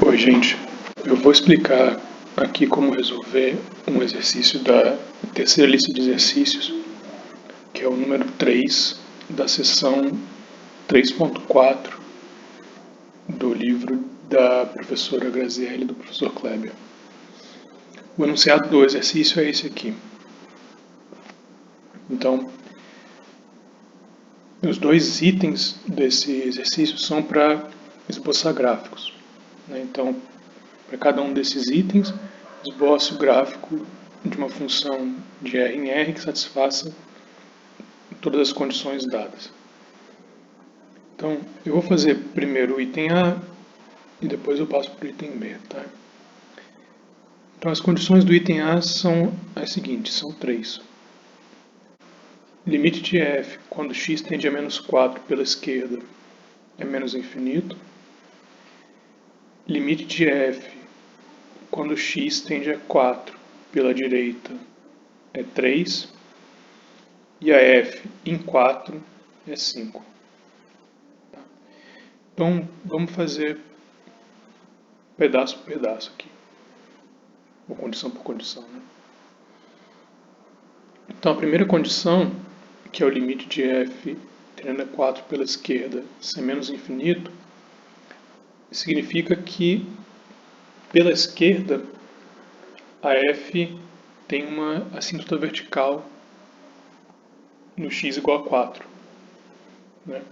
Oi, gente. Eu vou explicar aqui como resolver um exercício da terceira lista de exercícios, que é o número 3 da seção 3.4 do livro da professora Graziele e do professor Kleber. O enunciado do exercício é esse aqui. Então, os dois itens desse exercício são para esboçar gráficos, né? Então, para cada um desses itens, esboço o gráfico de uma função de R em R que satisfaça todas as condições dadas. Então, eu vou fazer primeiro o item A e depois eu passo para o item B, tá? Então, as condições do item A são as seguintes, são três. Limite de f quando x tende a menos 4 pela esquerda é menos infinito. Limite de f quando x tende a 4 pela direita é 3. E a f em 4 é 5. Tá? Então, vamos fazer pedaço por pedaço aqui. Ou condição por condição, né? Então, a primeira condição, que é o limite de f tendendo a 4 pela esquerda ser menos infinito, significa que pela esquerda a f tem uma assíntota vertical no x igual a 4. Né?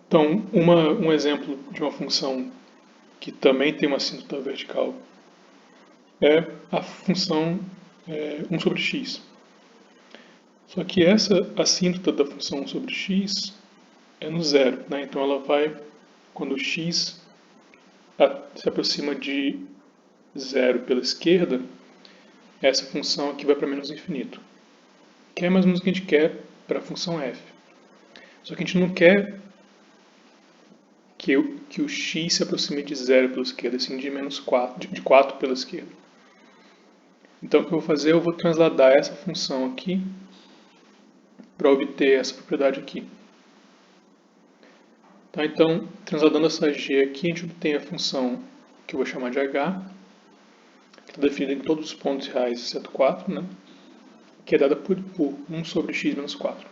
Então, um exemplo de uma função que também tem uma assíntota vertical é a função 1 sobre x. Só que essa assíntota da função 1 sobre x é no zero, né? Então ela vai, quando x se aproxima de zero pela esquerda, essa função aqui vai para menos infinito. Que é mais ou menos o que a gente quer para a função f. Só que a gente não quer que o x se aproxime de zero pela esquerda, assim de menos 4, de 4 pela esquerda. Então o que eu vou fazer, eu vou transladar essa função aqui para obter essa propriedade aqui. Tá, então, transladando essa g aqui, a gente obtém a função que eu vou chamar de h, que está definida em todos os pontos reais, exceto 4, né? Que é dada por 1 sobre x menos 4.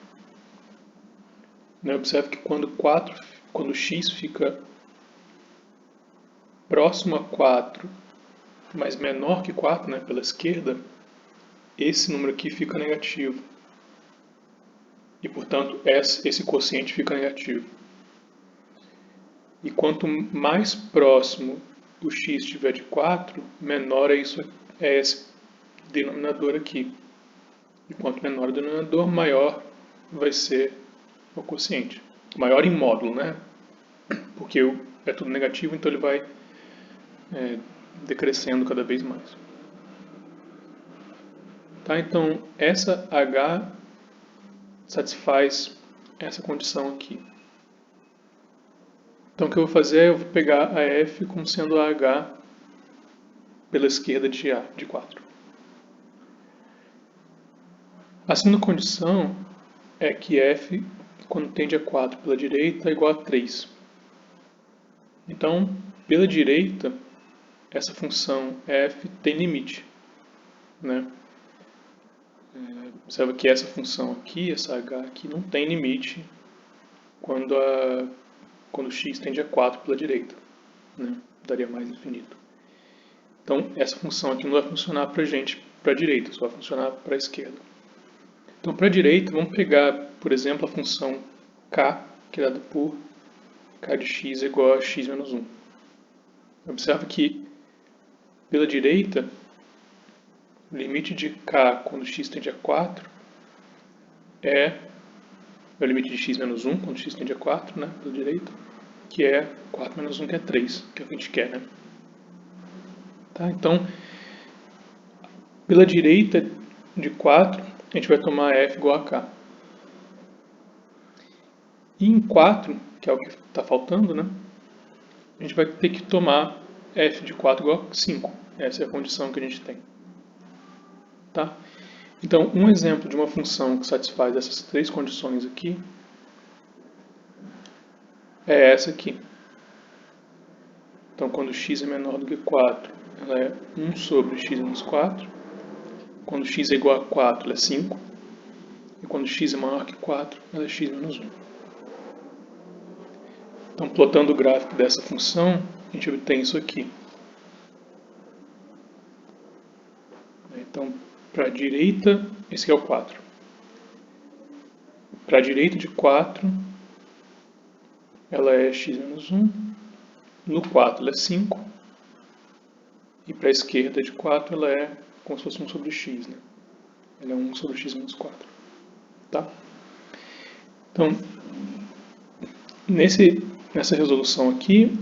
Né? Observe que quando x fica próximo a 4, mas menor que 4, né, pela esquerda, esse número aqui fica negativo. E, portanto, esse quociente fica negativo. E quanto mais próximo o x estiver de 4, menor é esse denominador aqui. E quanto menor o denominador, maior vai ser o quociente. Maior em módulo, né? Porque é tudo negativo, então ele vai decrescendo cada vez mais. Tá? Então, essa h satisfaz essa condição aqui. Então, o que eu vou fazer é eu vou pegar a f como sendo a h pela esquerda de A, de 4. A segunda condição é que f, quando tende a 4 pela direita, é igual a 3. Então, pela direita, essa função f tem limite. Né? Observa que essa função aqui, essa h aqui, não tem limite quando x tende a 4 pela direita. Né? Daria mais infinito. Então, essa função aqui não vai funcionar para a gente para a direita, só vai funcionar para a esquerda. Então, para a direita, vamos pegar, por exemplo, a função k, que é dada por k de x é igual a x menos 1. Observa que, pela direita, o limite de k quando x tende a 4 é o limite de x menos 1 quando x tende a 4, né, pela direita, que é 4 menos 1, que é 3, que é o que a gente quer, né? Tá? Então, pela direita de 4, a gente vai tomar f igual a k. E em 4, que é o que está faltando, né, a gente vai ter que tomar f de 4 igual a 5. Essa é a condição que a gente tem. Tá? Então, um exemplo de uma função que satisfaz essas três condições aqui é essa aqui. Então, quando x é menor do que 4, ela é 1 sobre x menos 4. Quando x é igual a 4, ela é 5. E quando x é maior que 4, ela é x menos 1. Então, plotando o gráfico dessa função, a gente obtém isso aqui. Então, para a direita, esse aqui é o 4. Para a direita de 4, ela é x menos 1. No 4, ela é 5. E para a esquerda de 4, ela é como se fosse 1 sobre x. Né? Ela é 1 sobre x menos 4. Tá? Então, nessa resolução aqui,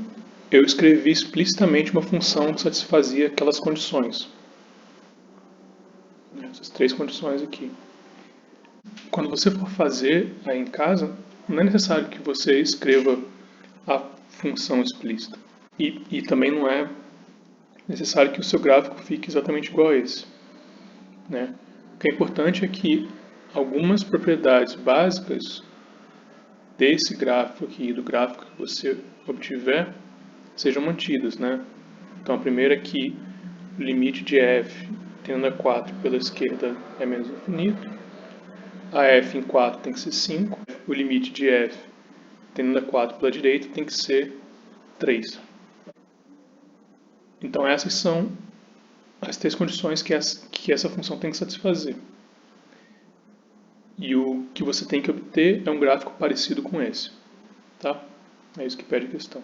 eu escrevi explicitamente uma função que satisfazia aquelas condições. Essas 3 condições aqui. Quando você for fazer aí em casa, não é necessário que você escreva a função explícita. E também não é necessário que o seu gráfico fique exatamente igual a esse. Né? O que é importante é que algumas propriedades básicas desse gráfico aqui, do gráfico que você obtiver, sejam mantidas. Né? Então a primeira é que o limite de f tendendo a 4 pela esquerda é menos infinito. A f em 4 tem que ser 5. O limite de f tendendo a 4 pela direita tem que ser 3. Então essas são as 3 condições que essa função tem que satisfazer. E o que você tem que obter é um gráfico parecido com esse. Tá? É isso que pede a questão.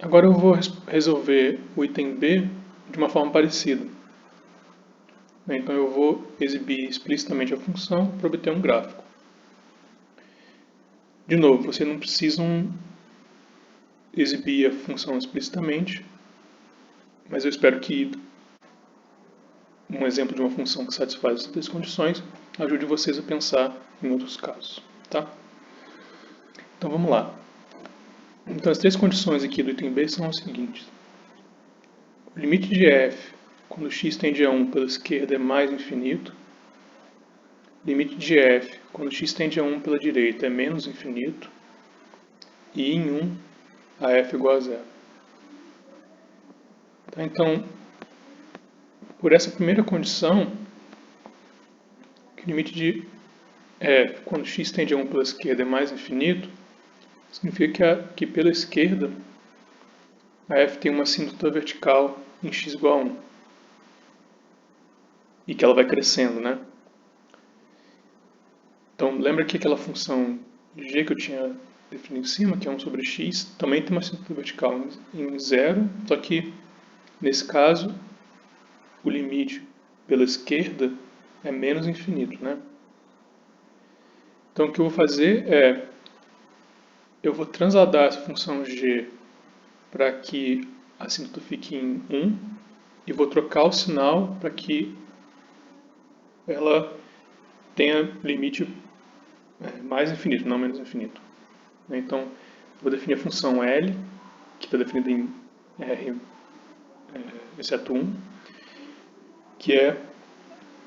Agora eu vou resolver o item B de uma forma parecida. Então eu vou exibir explicitamente a função para obter um gráfico. De novo, vocês não precisam exibir a função explicitamente, mas eu espero que um exemplo de uma função que satisfaz essas 3 condições ajude vocês a pensar em outros casos. Tá? Então vamos lá. Então as 3 condições aqui do item B são as seguintes. O limite de f, quando x tende a 1 pela esquerda, é mais infinito. O limite de f, quando x tende a 1 pela direita, é menos infinito. E em 1, a f é igual a 0. Tá? Então, por essa primeira condição, que o limite de f, quando x tende a 1 pela esquerda, é mais infinito, significa que pela esquerda, a f tem uma assíntota vertical em x igual a 1. E que ela vai crescendo, né? Então, lembra que aquela função de g que eu tinha definido em cima, que é 1 sobre x, também tem uma assíntota vertical em 0, só que, nesse caso, o limite pela esquerda é menos infinito, né? Então, o que eu vou fazer é, eu vou transladar essa função g para que a assíntota fique em 1 e vou trocar o sinal para que ela tenha limite mais infinito, não menos infinito. Então, vou definir a função L, que está definida em R exceto 1, que é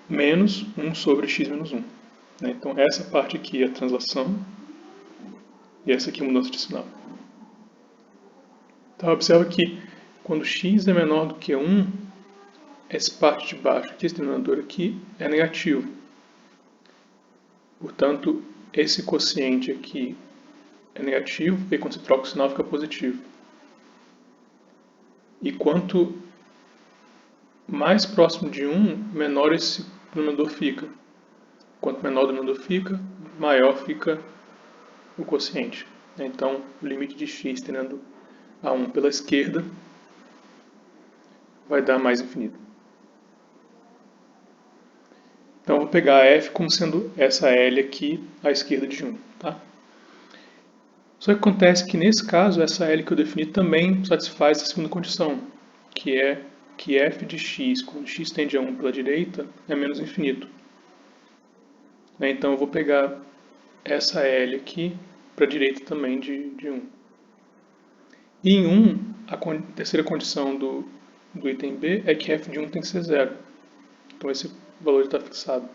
menos 1 sobre x menos 1. Então, essa parte aqui é a translação e essa aqui é a mudança de sinal. Então, observa que quando x é menor do que 1, essa parte de baixo, aqui, esse denominador aqui, é negativo. Portanto, esse quociente aqui é negativo e quando você troca o sinal fica positivo. E quanto mais próximo de 1, menor esse denominador fica. Quanto menor o denominador fica, maior fica o quociente. Então, o limite de x tendendo a 1 pela esquerda vai dar mais infinito. Então, eu vou pegar f como sendo essa L aqui à esquerda de 1. Tá? Só que acontece que, nesse caso, essa L que eu defini também satisfaz a segunda condição, que é que f de x, quando x tende a 1 pela direita, é menos infinito. Então, eu vou pegar essa L aqui para a direita também de 1. E em 1, a terceira condição do item B é que f de 1 tem que ser 0. Então, esse valor está fixado.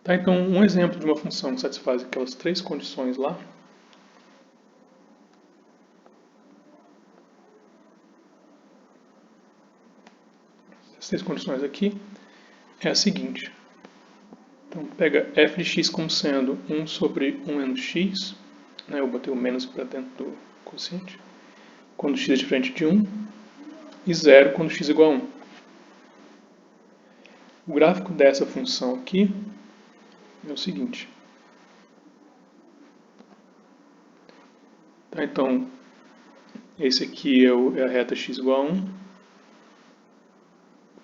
Tá, então, um exemplo de uma função que satisfaz aquelas 3 condições lá as três condições aqui, é a seguinte. Então, pega f de x como sendo 1 sobre 1 menos x, né, eu botei o menos para dentro do quociente, quando x é diferente de 1, e 0 quando x é igual a 1. O gráfico dessa função aqui é o seguinte. Tá, então, esse aqui é a reta x igual a 1.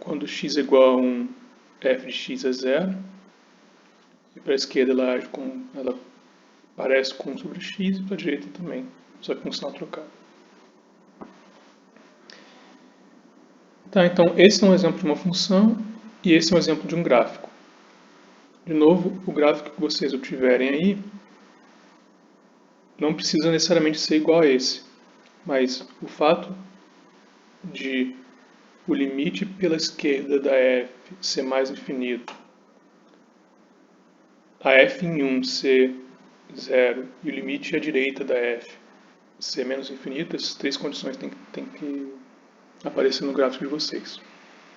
Quando x é igual a 1, f de x é 0. E para a esquerda ela parece com 1 sobre x e para a direita também, só que com sinal trocado. Tá, então esse é um exemplo de uma função e esse é um exemplo de um gráfico. De novo, o gráfico que vocês obtiverem aí não precisa necessariamente ser igual a esse, mas o fato de o limite pela esquerda da f ser mais infinito, a f em 1 ser 0 e o limite à direita da f ser menos infinito, essas três condições têm que aparecer no gráfico de vocês.